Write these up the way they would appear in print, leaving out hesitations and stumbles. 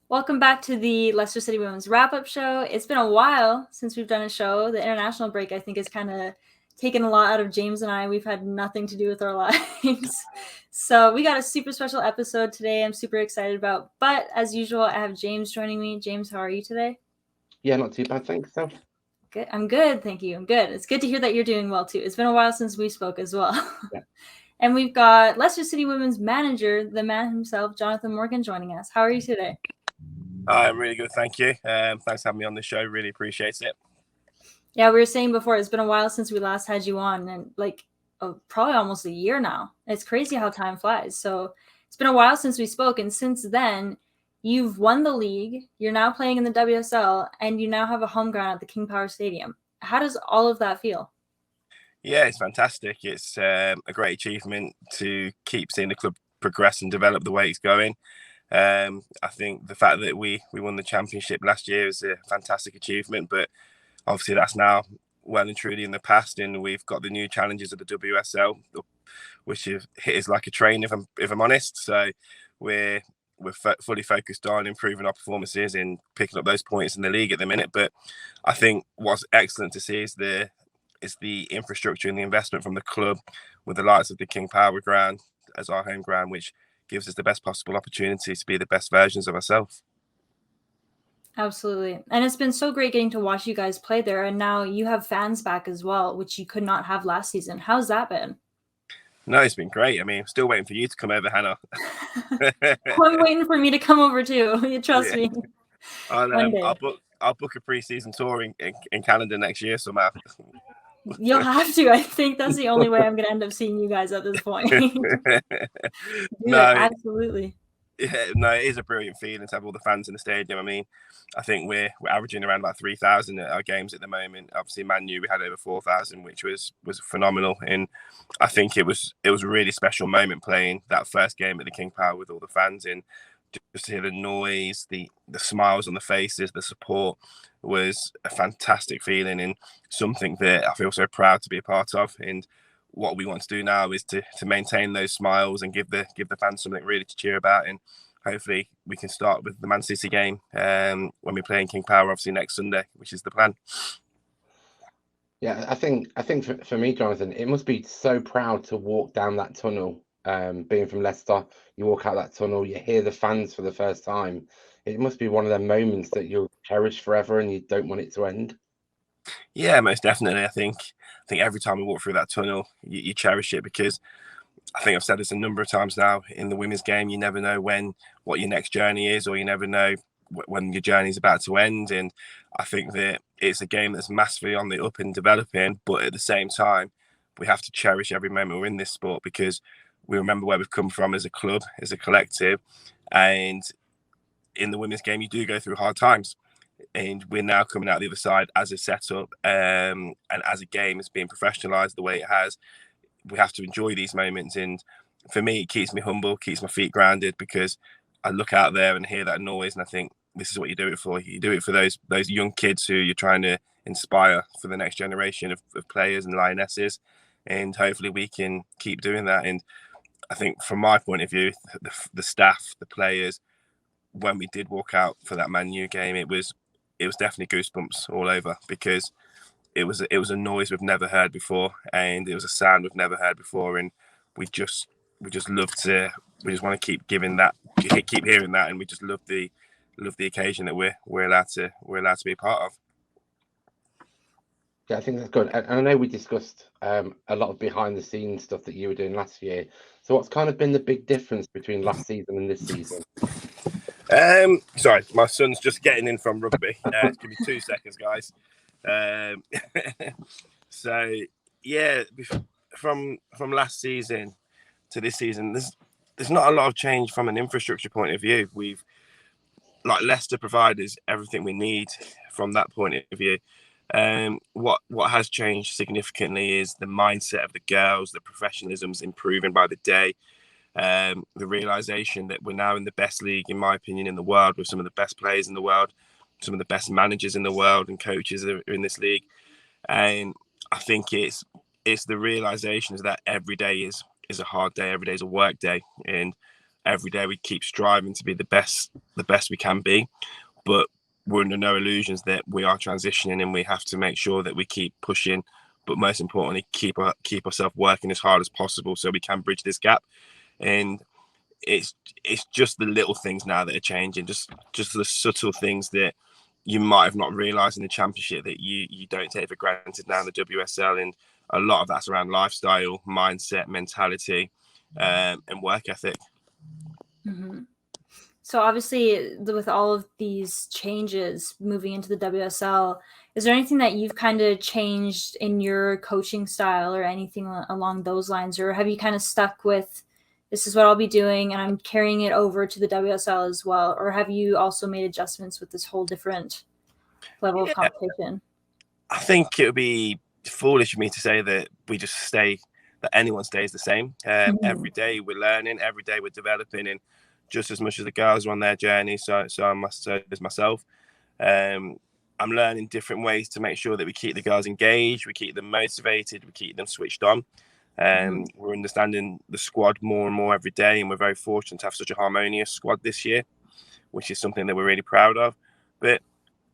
Welcome back to the Leicester City Women's wrap-up show. It's been a while since we've done a show. The international break, I think, has kind of taken a lot out of James and I. We've had nothing to do with our lives. So we got a super special episode today I'm super excited about. But as usual, I have James joining me. James, how are you today? Yeah, not too bad, thanks. So. Good. I'm good, thank you. I'm good. It's good to hear that you're doing well, too. It's been a while since we spoke as well. Yeah. And we've got Leicester City Women's manager, the man himself, Jonathan Morgan, joining us. How are you today? I'm really good, thank you. Thanks for having me on the show. Really appreciate it. Yeah, we were saying before, it's been a while since we last had you on, and probably almost a year now. It's crazy how time flies. So it's been a while since we spoke, and since then, you've won the league. You're now playing in the WSL, and you now have a home ground at the King Power Stadium. How does all of that feel? Yeah, it's fantastic. It's a great achievement to keep seeing the club progress and develop the way it's going. I think the fact that we won the championship last year is a fantastic achievement, but obviously that's now well and truly in the past, and we've got the new challenges of the WSL, which have hit us like a train, if I'm honest. So we're fully focused on improving our performances and picking up those points in the league at the minute. But I think what's excellent to see is the infrastructure and the investment from the club, with the likes of the King Power ground as our home ground, which gives us the best possible opportunity to be the best versions of ourselves. Absolutely. And it's been so great getting to watch you guys play there. And now you have fans back as well, which you could not have last season. How's that been? No, it's been great. I mean, I'm still waiting for you to come over, Hannah. I'm waiting for me to come over too. You trust me. I'll book a pre-season tour in Canada next year somehow. You'll have to. I think that's the only way I'm going to end up seeing you guys at this point. Absolutely. Yeah, no, it is a brilliant feeling to have all the fans in the stadium. I mean, I think we're averaging around about 3,000 at our games at the moment. Obviously, Man U, we had over 4,000, which was phenomenal. And I think it was a really special moment playing that first game at the King Power with all the fans, and just to hear the noise, the smiles on the faces, the support was a fantastic feeling, and something that I feel so proud to be a part of. And what we want to do now is to maintain those smiles and give the fans something really to cheer about. And hopefully we can start with the Man City game when we play in King Power, obviously next Sunday, which is the plan. Yeah, I think for me, Jonathan, it must be so proud to walk down that tunnel. Being from Leicester, you walk out that tunnel, you hear the fans for the first time. It must be one of them moments that you'll cherish forever, and you don't want it to end. Yeah, most definitely. I think every time we walk through that tunnel, you cherish it, because I think I've said this a number of times now, in the women's game, you never know what your next journey is, or you never know when your journey is about to end. And I think that it's a game that's massively on the up and developing, but at the same time, we have to cherish every moment we're in this sport, because we remember where we've come from as a club, as a collective. And in the women's game, you do go through hard times. And we're now coming out the other side as a setup, and as a game is being professionalized the way it has. We have to enjoy these moments, and for me, it keeps me humble, keeps my feet grounded, because I look out there and hear that noise, and I think this is what you do it for. You do it for those young kids who you're trying to inspire for the next generation of players and lionesses, and hopefully we can keep doing that. And I think from my point of view, the staff, the players, when we did walk out for that Man U game, it was definitely goosebumps all over, because it was a noise we've never heard before, and it was a sound we've never heard before, and we just want to keep giving that, keep hearing that, and we just love the occasion that we're allowed to be a part of. Yeah, I think that's good. And I know we discussed a lot of behind the scenes stuff that you were doing last year. So what's kind of been the big difference between last season and this season? Sorry, my son's just getting in from rugby. Give me 2 seconds, guys. So yeah, from last season to this season, there's not a lot of change from an infrastructure point of view. We've, like, Leicester provide us everything we need from that point of view. What has changed significantly is the mindset of the girls. The professionalism's improving by the day. The realization that we're now in the best league, in my opinion, in the world, with some of the best players in the world, some of the best managers in the world, and coaches are in this league. And I think it's the realization is that every day is a hard day, every day is a work day, and every day we keep striving to be the best we can be, but we're under no illusions that we are transitioning, and we have to make sure that we keep pushing, but most importantly keep ourselves working as hard as possible so we can bridge this gap. And it's just the little things now that are changing, just the subtle things that you might have not realised in the Championship that you don't take for granted now in the WSL. And a lot of that's around lifestyle, mindset, mentality, and work ethic. Mm-hmm. So obviously, with all of these changes moving into the WSL, is there anything that you've kind of changed in your coaching style or anything along those lines? Or have you kind of stuck with, this is what I'll be doing and I'm carrying it over to the WSL as well? Or have you also made adjustments with this whole different level of competition? I think it would be foolish for me to say that that anyone stays the same. Every day we're learning, every day we're developing, and just as much as the girls are on their journey, so is myself. I'm learning different ways to make sure that we keep the girls engaged, we keep them motivated, we keep them switched on. We're understanding the squad more and more every day, and we're very fortunate to have such a harmonious squad this year, which is something that we're really proud of. But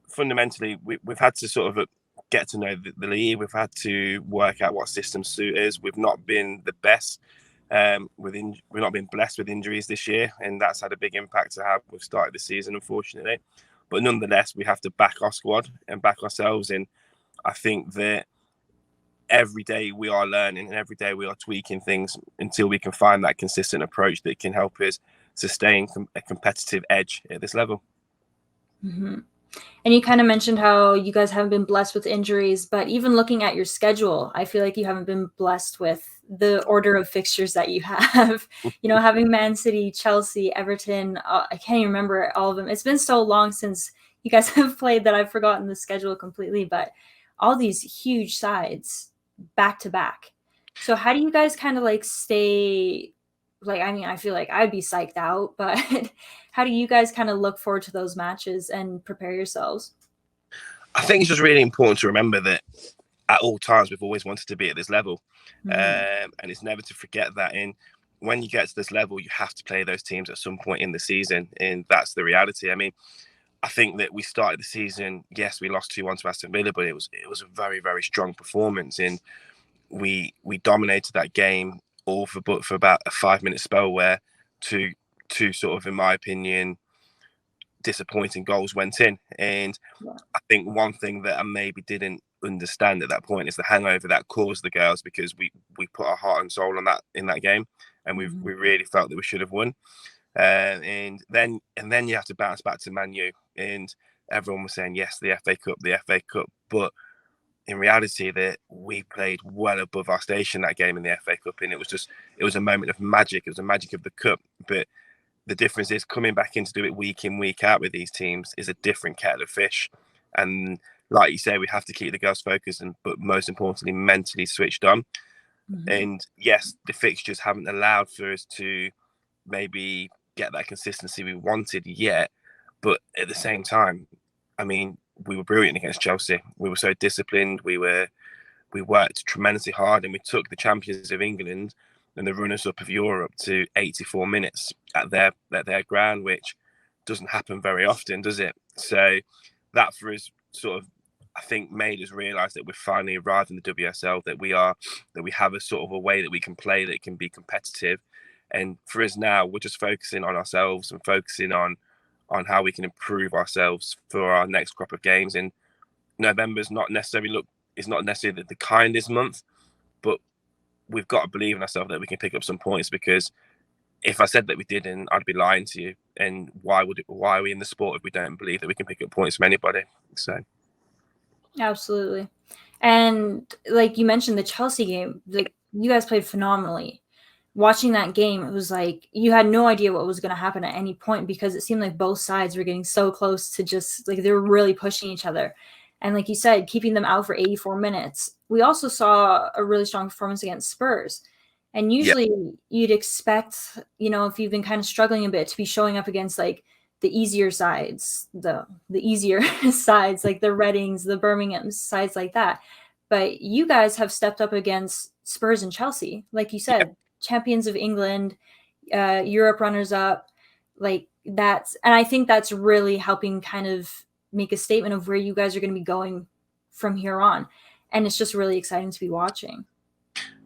fundamentally, we've had to sort of get to know the league. We've had to work out what systems suit us. We've not been the best. We've not been blessed with injuries this year, and that's had a big impact to how we've started the season, unfortunately. But nonetheless, we have to back our squad and back ourselves. And I think that every day we are learning, and every day we are tweaking things until we can find that consistent approach that can help us sustain a competitive edge at this level. Mm-hmm. And you kind of mentioned how you guys haven't been blessed with injuries, but even looking at your schedule, I feel like you haven't been blessed with the order of fixtures that you have. Having Man City, Chelsea, Everton, I can't even remember all of them. It's been so long since you guys have played that I've forgotten the schedule completely, but all these huge sides back to back. So how do you guys kind of like stay, like, I mean, I feel like I'd be psyched out, but how do you guys kind of look forward to those matches and prepare yourselves? I think it's just really important to remember that at all times we've always wanted to be at this level. And it's never to forget that. And when you get to this level, you have to play those teams at some point in the season, and that's the reality. I mean, I think that we started the season, yes, we lost 2-1 to Aston Villa, but it was a very, very strong performance, and we dominated that game all for about a 5-minute spell where two sort of, in my opinion, disappointing goals went in. And I think one thing that I maybe didn't understand at that point is the hangover that caused the girls, because we put our heart and soul on that in that game, and we really felt that we should have won. And then you have to bounce back to Man U, and everyone was saying yes, the FA Cup, but in reality that we played well above our station that game in the FA Cup, and it was a moment of magic. It was a magic of the cup. But the difference is, coming back in to do it week in, week out with these teams is a different kettle of fish. And like you say, we have to keep the girls focused, but most importantly, mentally switched on. And yes, the fixtures haven't allowed for us to maybe get that consistency we wanted yet, but at the same time, I mean, we were brilliant against Chelsea. We were so disciplined. We worked tremendously hard, and we took the champions of England and the runners-up of Europe to 84 minutes at their ground, which doesn't happen very often, does it? So that, for us, sort of, I think, made us realise that we're finally arrived in the WSL, that we have a sort of a way that we can play that can be competitive. And for us now, we're just focusing on ourselves and focusing on how we can improve ourselves for our next crop of games. And November is not necessarily the kindest month, but we've got to believe in ourselves that we can pick up some points, because if I said that we didn't, I'd be lying to you. And why are we in the sport if we don't believe that we can pick up points from anybody? So absolutely. And like you mentioned, the Chelsea game, like, you guys played phenomenally. Watching that game, it was like you had no idea what was going to happen at any point, because it seemed like both sides were getting so close to just, like, they were really pushing each other. And like you said, keeping them out for 84 minutes. We also saw a really strong performance against Spurs. And usually you'd expect, if you've been kind of struggling a bit, to be showing up against like the easier sides, the easier sides, like the Readings, the Birmingham, sides like that. But you guys have stepped up against Spurs and Chelsea. Like you said, champions of England. Europe runners up, like that's, and I think that's really helping kind of make a statement of where you guys are going to be going from here on, and it's just really exciting to be watching.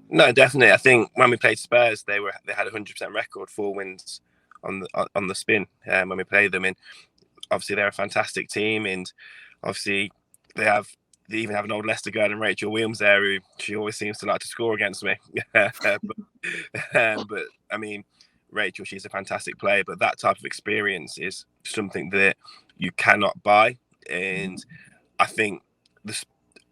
No, definitely. I think when we played Spurs, they had a 100% record, 4 wins on the spin when we played them, and obviously they're a fantastic team, and obviously they even have an old Leicester girl in Rachel Williams there, who she always seems to like to score against me. but I mean, Rachel, she's a fantastic player, but that type of experience is something that you cannot buy. And I think this,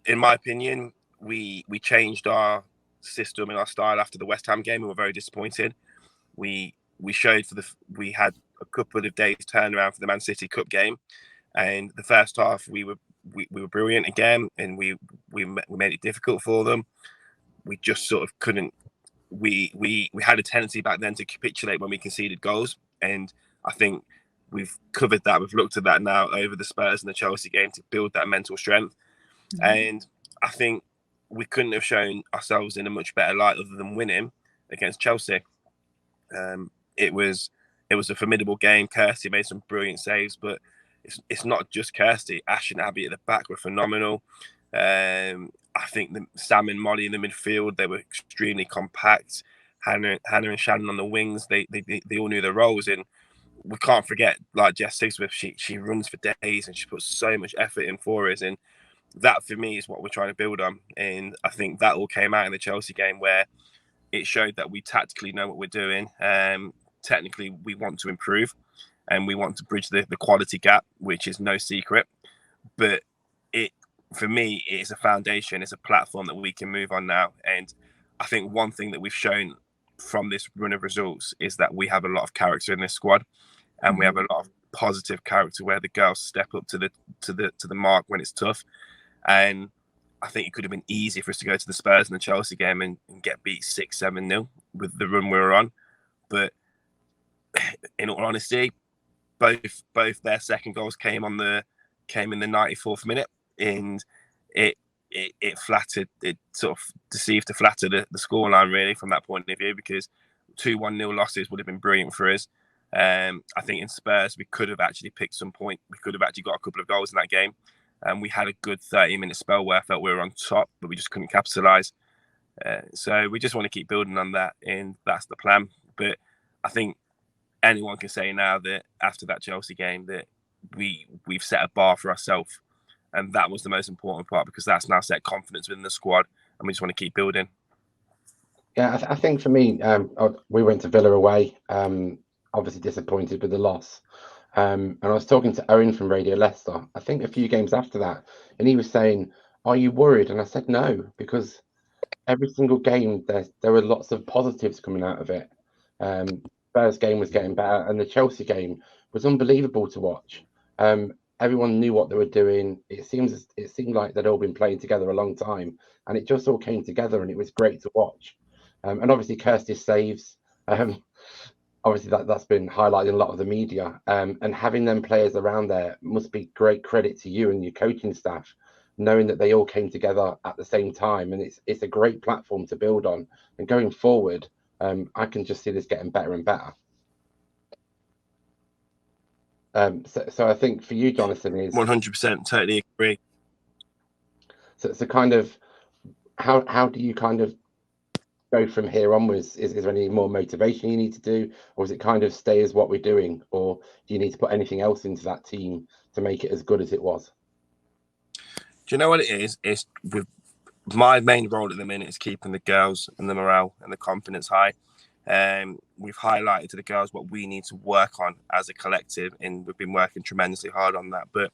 in my opinion, we changed our system and our style after the West Ham game, and we're very disappointed. We showed we had a couple of days turnaround for the Man City Cup game, and the first half we were brilliant again, and we made it difficult for them. We just sort of couldn't. We had a tendency back then to capitulate when we conceded goals, and I think we've covered that. We've looked at that now over the Spurs and the Chelsea game to build that mental strength, and I think we couldn't have shown ourselves in a much better light other than winning against Chelsea. It was a formidable game. Kirsty made some brilliant saves, but it's not just Kirsty. Ash and Abby at the back were phenomenal. I think Sam and Molly in the midfield, they were extremely compact. Hannah and Shannon on the wings, they all knew their roles. And we can't forget, like Jess Sigsworth, she runs for days and she puts so much effort in for us. And that for me is what we're trying to build on. And I think that all came out in the Chelsea game, where it showed that we tactically know what we're doing. Technically, we want to improve and we want to bridge the quality gap, which is no secret. But for me, it's a foundation, it's a platform that we can move on now. And I think one thing that we've shown from this run of results is that we have a lot of character in this squad, and we have a lot of positive character where the girls step up to the mark when it's tough. And I think it could have been easy for us to go to the Spurs and the Chelsea game and get beat 6-7-0 with the run we were on. But in all honesty, both their second goals came in the 94th minute, and it flattered, it sort of deceived to flatter the scoreline really from that point of view, because 2-1-0 losses would have been brilliant for us. I think in Spurs we could have actually picked some point. We could have actually got a couple of goals in that game. We had a good 30-minute spell where I felt we were on top, but we just couldn't capitalise. So we just want to keep building on that, and that's the plan. But I think anyone can say now that after that Chelsea game that we've set a bar for ourselves, and that was the most important part, because that's now set confidence within the squad, and we just want to keep building. Yeah, I think for me, we went to Villa away, obviously disappointed with the loss. And I was talking to Owen from Radio Leicester, I think a few games after that, and he was saying, "Are you worried?" And I said, "No, because every single game there were lots of positives coming out of it." Spurs game was getting better, and the Chelsea game was unbelievable to watch. Everyone knew what they were doing. It seemed like they'd all been playing together a long time, and it just all came together, and it was great to watch. And obviously Kirsty's saves. Obviously that's been highlighted in a lot of the media, and having them players around there must be great credit to you and your coaching staff, knowing that they all came together at the same time, and it's a great platform to build on. And going forward, I can just see this getting better and better. So I think for you, Jonathan, is 100% totally agree. So kind of how do you kind of go from here onwards? Is there any more motivation you need to do, or is it kind of stay as what we're doing, or do you need to put anything else into that team to make it as good as it was? Do you know what it is? It's with my main role at the minute is keeping the girls and the morale and the confidence high. We've highlighted to the girls what we need to work on as a collective, and we've been working tremendously hard on that. But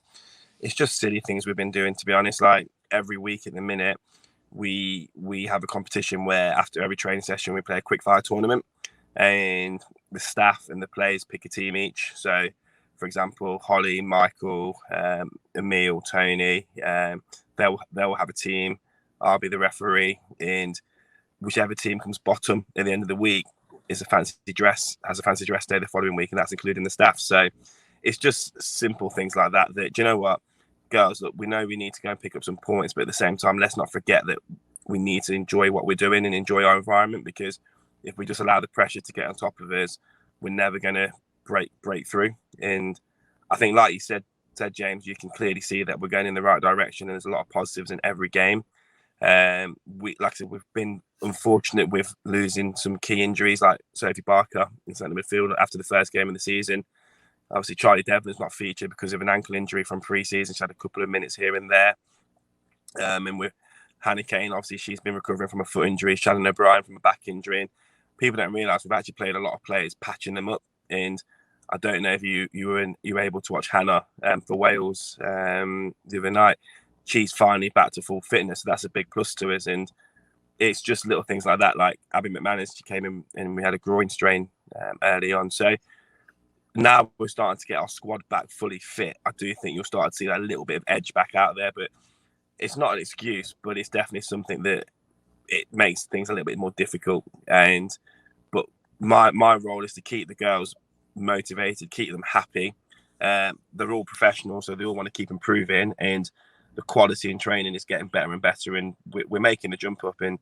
it's just silly things we've been doing, to be honest. Like every week at the minute, we have a competition where after every training session we play a quickfire tournament, and the staff and the players pick a team each. So, for example, Holly, Michael, Emil, Tony, they'll have a team. I'll be the referee, and whichever team comes bottom at the end of the week has a fancy dress day the following week, and that's including the staff. So it's just simple things like that. Do you know what, girls? Look, we know we need to go and pick up some points, but at the same time, let's not forget that we need to enjoy what we're doing and enjoy our environment, because if we just allow the pressure to get on top of us, we're never going to break through. And I think, like you said James, you can clearly see that we're going in the right direction, and there's a lot of positives in every game. Like I said, we've been unfortunate with losing some key injuries, like Sophie Barker in centre midfield after the first game of the season. Obviously, Charlie Devlin's not featured because of an ankle injury from pre-season. She had a couple of minutes here and there. And with Hannah Kane, obviously, she's been recovering from a foot injury. Shannon O'Brien from a back injury. And people don't realise we've actually played a lot of players patching them up. And I don't know if you were able to watch Hannah for Wales the other night. She's finally back to full fitness, so that's a big plus to us. And it's just little things like that, like Abby McManus, she came in and we had a groin strain early on. So now we're starting to get our squad back fully fit. I do think you'll start to see that little bit of edge back out there, but it's not an excuse, but it's definitely something that it makes things a little bit more difficult. But my role is to keep the girls motivated, keep them happy. They're all professionals, so they all want to keep improving, and the quality in training is getting better and better, and we're making the jump up. And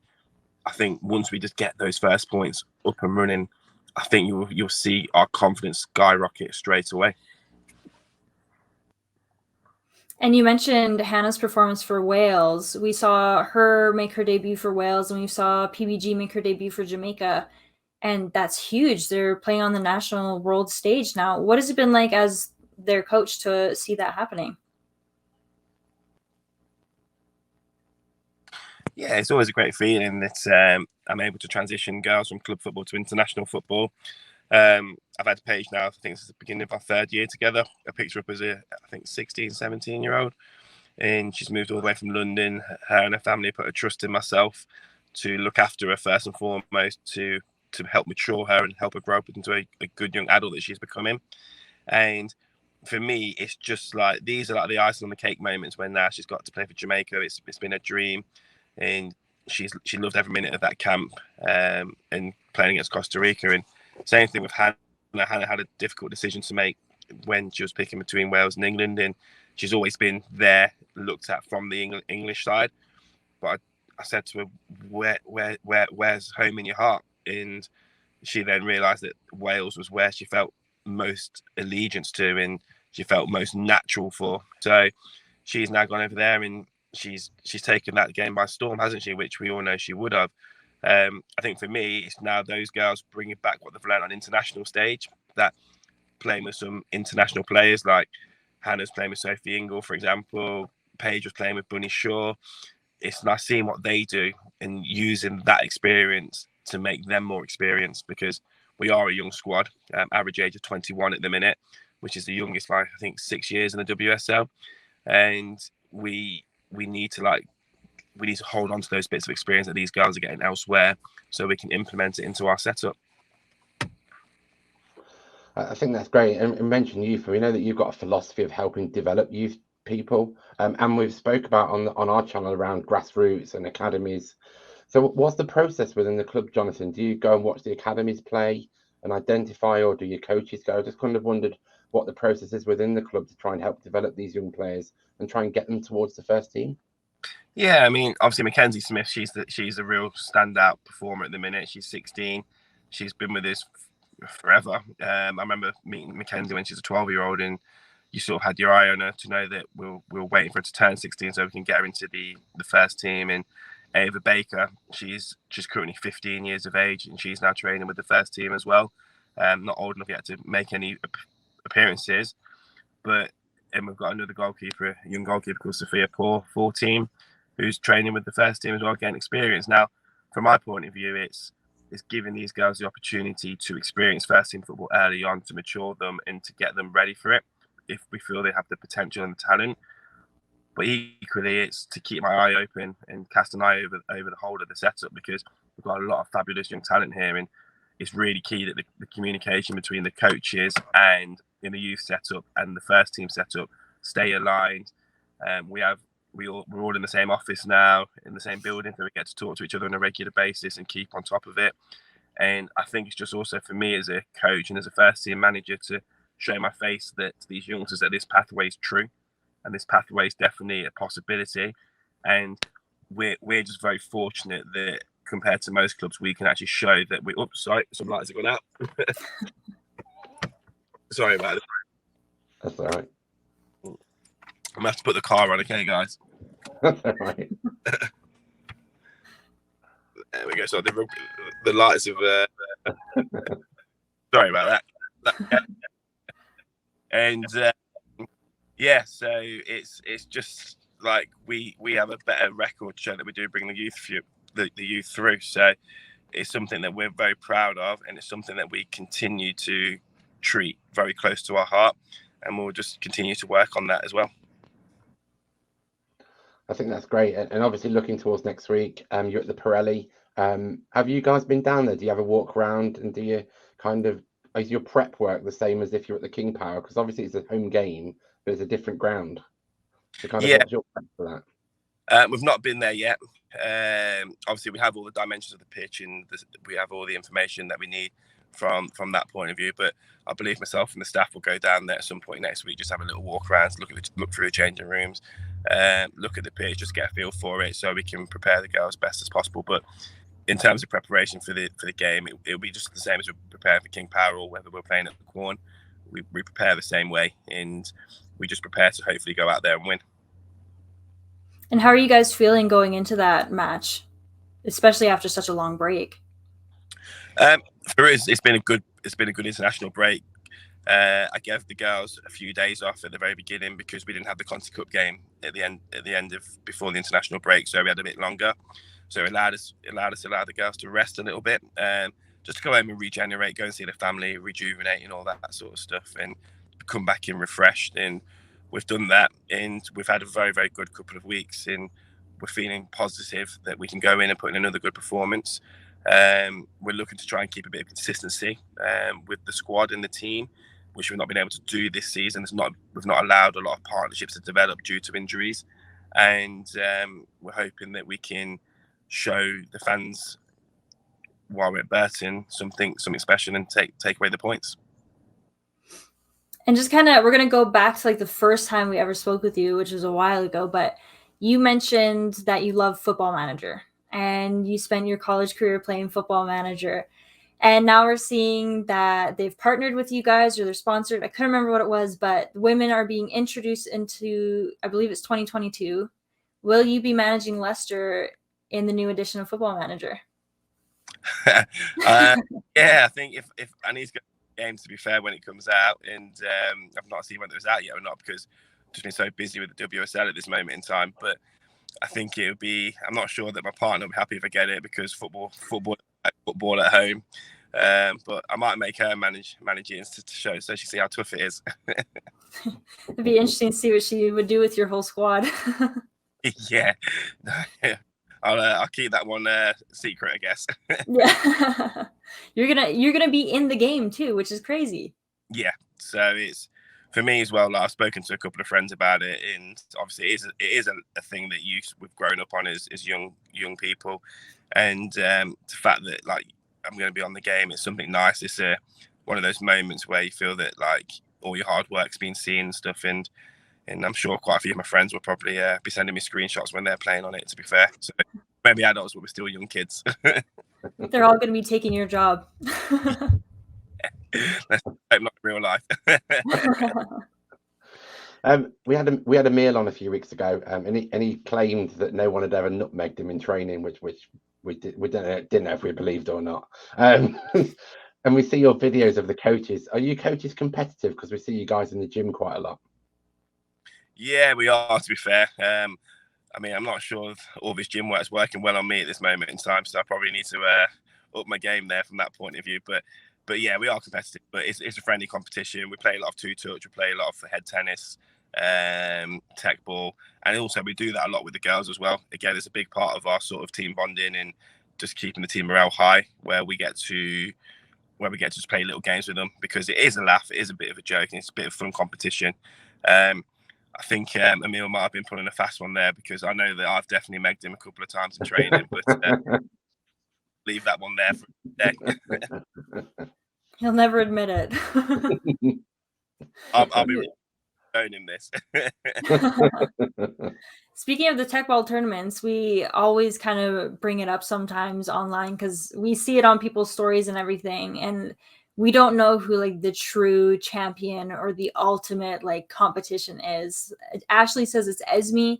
I think once we just get those first points up and running, I think you'll see our confidence skyrocket straight away. And you mentioned Hannah's performance for Wales. We saw her make her debut for Wales, and we saw PBG make her debut for Jamaica. And that's huge. They're playing on the national world stage now. What has it been like as their coach to see that happening? Yeah, it's always a great feeling that I'm able to transition girls from club football to international football. I've had Paige now, I think it's the beginning of our third year together. I picked her up as I think 16, 17-year-old. And she's moved all the way from London. Her and her family put a trust in myself to look after her first and foremost, to help mature her and help her grow up into a good young adult that she's becoming. And for me, it's just like, these are like the icing on the cake moments when now she's got to play for Jamaica. It's been a dream. And she loved every minute of that camp and playing against Costa Rica. And same thing with Hannah. Hannah had a difficult decision to make when she was picking between Wales and England, and she's always been there, looked at from the English side. But I said to her, where's home in your heart? And she then realised that Wales was where she felt most allegiance to and she felt most natural for. So she's now gone over there and she's taken that game by storm, hasn't she? Which we all know she would have. I think for me, it's now those girls bringing back what they've learned on international stage, that playing with some international players, like Hannah's playing with Sophie Ingle, for example. Paige was playing with Bunny Shaw. It's nice seeing what they do and using that experience to make them more experienced, because we are a young squad, average age of 21 at the minute, which is the youngest by, I think, 6 years in the WSL. And we need to hold on to those bits of experience that these girls are getting elsewhere so we can implement it into our setup. I think that's great. And mention youth. We know that you've got a philosophy of helping develop youth people, and we've spoke about on our channel around grassroots and academies. So what's the process within the club, Jonathan? Do you go and watch the academies play and identify, or do your coaches go? I just kind of wondered what the process is within the club to try and help develop these young players and try and get them towards the first team. Yeah, I mean, obviously Mackenzie Smith, she's a real standout performer at the minute. She's 16. She's been with us forever. I remember meeting Mackenzie when she was a 12-year-old, and you sort of had your eye on her to know that we're waiting for her to turn 16 so we can get her into the first team. And Ava Baker, she's currently 15 years of age, and she's now training with the first team as well. Not old enough yet to make any appearances, and we've got another goalkeeper, a young goalkeeper called Sophia Poor, 14, who's training with the first team as well, getting experience. Now, from my point of view, it's giving these girls the opportunity to experience first team football early on, to mature them and to get them ready for it if we feel they have the potential and the talent. But equally, it's to keep my eye open and cast an eye over the whole of the setup, because we've got a lot of fabulous young talent here, and it's really key that the communication between the coaches and in the youth setup and the first team setup stay aligned. We're all in the same office now, in the same building, so we get to talk to each other on a regular basis and keep on top of it. And I think it's just also for me as a coach and as a first team manager to show my face that these youngsters, that this pathway is true, and this pathway is definitely a possibility. And we're just very fortunate that compared to most clubs, we can actually show that we. Oops, sorry, some lights have gone out. Sorry about it. That's all right. I'm gonna have to put the car on, okay, guys? That's all right. There we go. So the lights have. Sorry about that. And yeah, so it's just like we have a better record to show that we do bring the youth through. So it's something that we're very proud of, and it's something that we continue to treat very close to our heart, and we'll just continue to work on that as well. I think that's great. And obviously looking towards next week, you're at the Pirelli. Have you guys been down there? Do you have a walk around, and do you is your prep work the same as if you're at the King Power? Because obviously it's a home game, but it's a different ground. So what's your prep for that? We've not been there yet. Obviously we have all the dimensions of the pitch, and we have all the information that we need from that point of view. But I believe myself and the staff will go down there at some point next week, just have a little walk around, look through the changing rooms, look at the pitch, just get a feel for it, so we can prepare the girls best as possible. But in terms of preparation for the game, it'll be just the same as we prepare for King Power, or whether we're playing at the Corn. We prepare the same way, and we just prepare to hopefully go out there and win. And how are you guys feeling going into that match, especially after such a long break? For us, it's been a good international break. I gave the girls a few days off at the very beginning because we didn't have the Conti Cup game at the end of before the international break, so we had a bit longer. So it allowed the girls to rest a little bit, just to go home and regenerate, go and see the family, rejuvenate, and all that sort of stuff, and come back in refreshed. And we've done that, and we've had a very, very good couple of weeks, and we're feeling positive that we can go in and put in another good performance. We're looking to try and keep a bit of consistency with the squad and the team, which we've not been able to do this season. We've not allowed a lot of partnerships to develop due to injuries, and we're hoping that we can show the fans while we're at Burton something special and take away the points. And just we're going to go back to like the first time we ever spoke with you, which was a while ago, but you mentioned that you love Football Manager and you spent your college career playing Football Manager. And now we're seeing that they've partnered with you guys, or they're sponsored. I couldn't remember what it was, but women are being introduced into, I believe it's 2022. Will you be managing Leicester in the new edition of Football Manager? Yeah, I think if I need to go to the game, to be fair, when it comes out, and I've not seen whether it's out yet or not because I've just been so busy with the WSL at this moment in time. But I think it would be. I'm not sure that my partner will be happy if I get it because football at home. But I might make her manage it to show, so she see how tough it is. It'd be interesting to see what she would do with your whole squad. Yeah. I'll keep that one secret, I guess. Yeah. You're gonna be in the game too, which is crazy. Yeah. So it's for me as well. Like, I've spoken to a couple of friends about it, and obviously it is a thing that we've grown up on as young people, and the fact that like I'm going to be on the game, it's something nice. It's one of those moments where you feel that like all your hard work's been seen and stuff, and I'm sure quite a few of my friends will probably be sending me screenshots when they're playing on it, to be fair. So maybe adults, but we're still young kids. They're all going to be taking your job. Let's hope not real life. We had a meal on a few weeks ago, and he claimed that no one had ever nutmegged him in training, which we didn't know if we believed or not. And we see your videos of the coaches. Are you coaches competitive? Because we see you guys in the gym quite a lot. Yeah, we are, to be fair. I mean, I'm not sure if all this gym work's working well on me at this moment in time, so I probably need to up my game there from that point of view. But yeah, we are competitive, but it's a friendly competition. We play a lot of two-touch, we play a lot of head tennis, tech ball, and also we do that a lot with the girls as well. Again, it's a big part of our sort of team bonding and just keeping the team morale high, where we get to just play little games with them, because it is a laugh, it is a bit of a joke, and it's a bit of fun competition. I think Emil might have been pulling a fast one there, because I know that I've definitely megged him a couple of times in training, but leave that one there for today. He'll never admit it. I'll be shown him this. Speaking of the tech ball tournaments, we always kind of bring it up sometimes online because we see it on people's stories and everything, and we don't know who like the true champion or the ultimate like competition is. Ashley says it's Esme.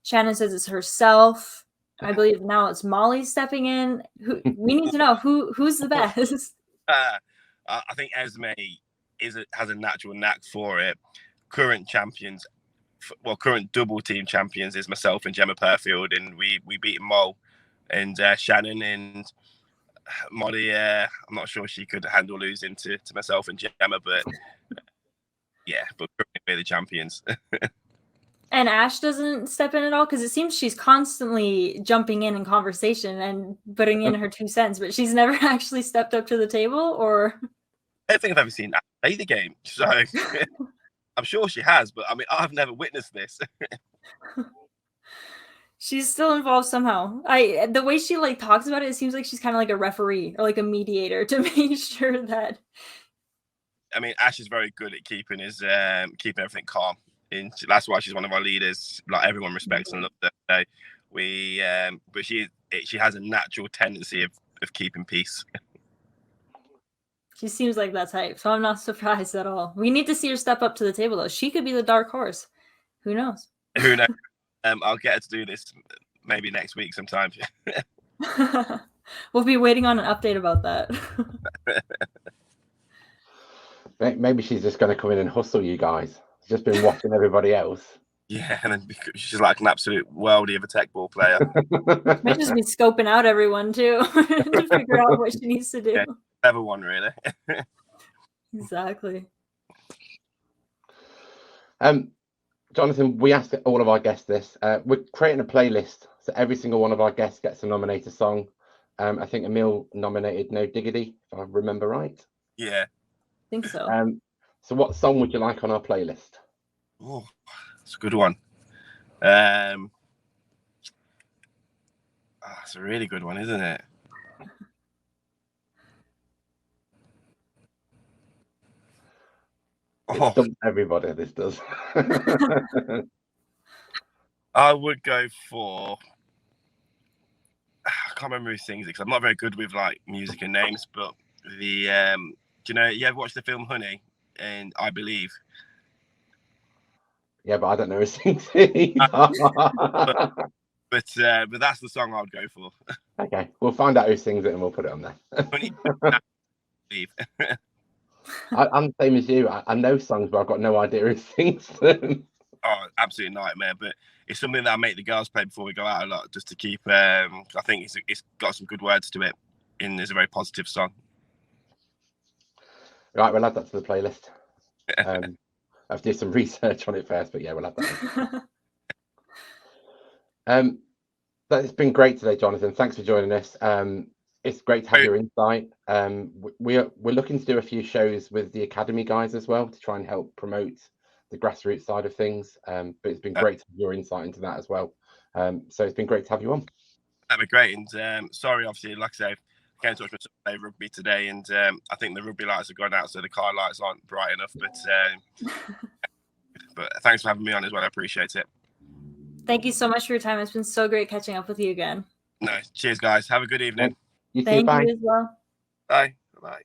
Shannon says it's herself. I believe now it's Molly stepping in. We need to know who's the best. I think Esme has a natural knack for it. Current champions, current double team champions is myself and Gemma Perfield, and we beat Mol and Shannon and Molly. I'm not sure she could handle losing to myself and Gemma, but yeah, but we're the champions. And Ash doesn't step in at all because it seems she's constantly jumping in conversation and putting in her 2 cents, but she's never actually stepped up to the table. Or I don't think I've ever seen Ash play the game, so I'm sure she has, but I mean, I've never witnessed this. She's still involved somehow. The way she like talks about it seems like she's kind of like a referee or like a mediator to make sure that. I mean, Ash is very good at keeping everything calm. And that's why she's one of our leaders. Like, everyone respects and loves her. So but she has a natural tendency of keeping peace. She seems like that type, so I'm not surprised at all. We need to see her step up to the table, though. She could be the dark horse. Who knows? Who knows? I'll get her to do this maybe next week sometime. We'll be waiting on an update about that. Maybe she's just going to come in and hustle you guys. She's just been watching everybody else. Yeah, and then she's like an absolute worldie of a tech ball player. Might just be scoping out everyone too to figure out what she needs to do. Yeah, clever one, really. Exactly. Jonathan, we asked all of our guests this. We're creating a playlist, so every single one of our guests gets to nominate a song. I think Emil nominated No Diggity, if I remember right. Yeah. I think so. So what song would you like on our playlist? Oh, that's a good one. That's a really good one, isn't it? Everybody, this does. I would go for. I can't remember who sings it because I'm not very good with like music and names. But the do you ever watch the film Honey? And I Believe. Yeah, but I don't know who sings it. But that's the song I would go for. Okay, we'll find out who sings it and we'll put it on there. I'm the same as you. I know songs, but I've got no idea who sings them. Oh, absolute nightmare! But it's something that I make the girls play before we go out a lot, just to keep. I think it's got some good words to it, and it's a very positive song. Right, we'll add that to the playlist. I have to do some research on it first, but yeah, we'll have that. It's been great today, Jonathan. Thanks for joining us. It's great to have your insight. We're looking to do a few shows with the academy guys as well to try and help promote the grassroots side of things. But it's been great to have your insight into that as well. So it's been great to have you on. That'd be great. And sorry, obviously, like I say, I came to touch with Sunday rugby today, and I think the rugby lights have gone out, so the car lights aren't bright enough. But thanks for having me on as well. I appreciate it. Thank you so much for your time. It's been so great catching up with you again. No, cheers, guys. Have a good evening. You too. Bye. You as well. Bye. Bye.